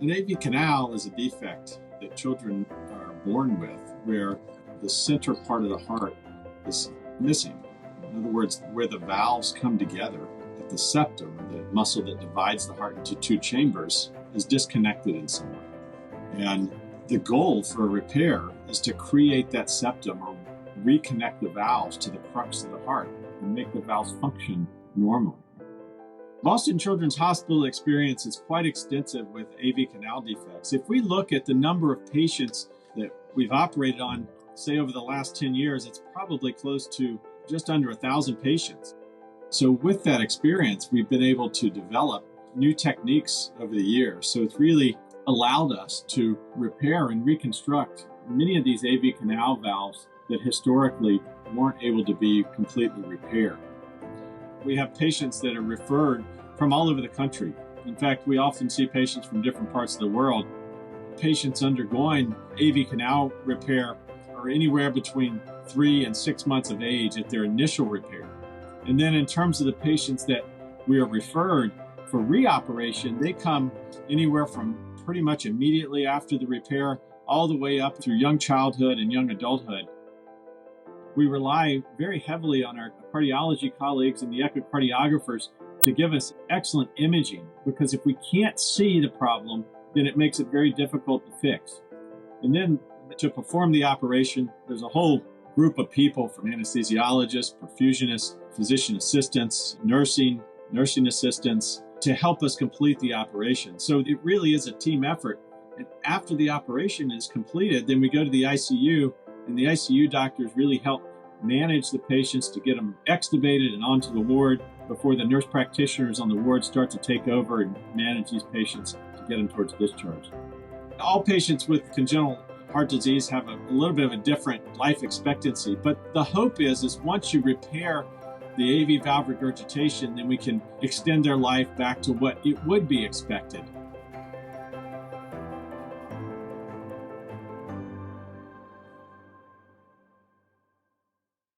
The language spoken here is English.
An AV canal is a defect that children are born with where the center part of the heart is missing. In other words, where the valves come together at the septum, the muscle that divides the heart into two chambers, is disconnected in some way. And the goal for a repair is to create that septum or reconnect the valves to the crux of the heart and make the valves function normally. Boston Children's Hospital experience is quite extensive with AV canal defects. If we look at the number of patients that we've operated on, say over the last 10 years, it's probably close to just under 1,000 patients. So with that experience, we've been able to develop new techniques over the years. So it's really allowed us to repair and reconstruct many of these AV canal valves that historically weren't able to be completely repaired. We have patients that are referred from all over the country. In fact, we often see patients from different parts of the world. Patients undergoing AV canal repair are anywhere between 3 and 6 months of age at their initial repair. And then in terms of the patients that we are referred for reoperation, they come anywhere from pretty much immediately after the repair all the way up through young childhood and young adulthood. We rely very heavily on our cardiology colleagues and the echocardiographers to give us excellent imaging, because if we can't see the problem, then it makes it very difficult to fix. And then to perform the operation, there's a whole group of people from anesthesiologists, perfusionists, physician assistants, nursing assistants to help us complete the operation. So it really is a team effort. And after the operation is completed, then we go to the ICU, and the ICU doctors really help manage the patients to get them extubated and onto the ward before the nurse practitioners on the ward start to take over and manage these patients to get them towards discharge. All patients with congenital heart disease have a little bit of a different life expectancy, but the hope is once you repair the AV valve regurgitation, then we can extend their life back to what it would be expected.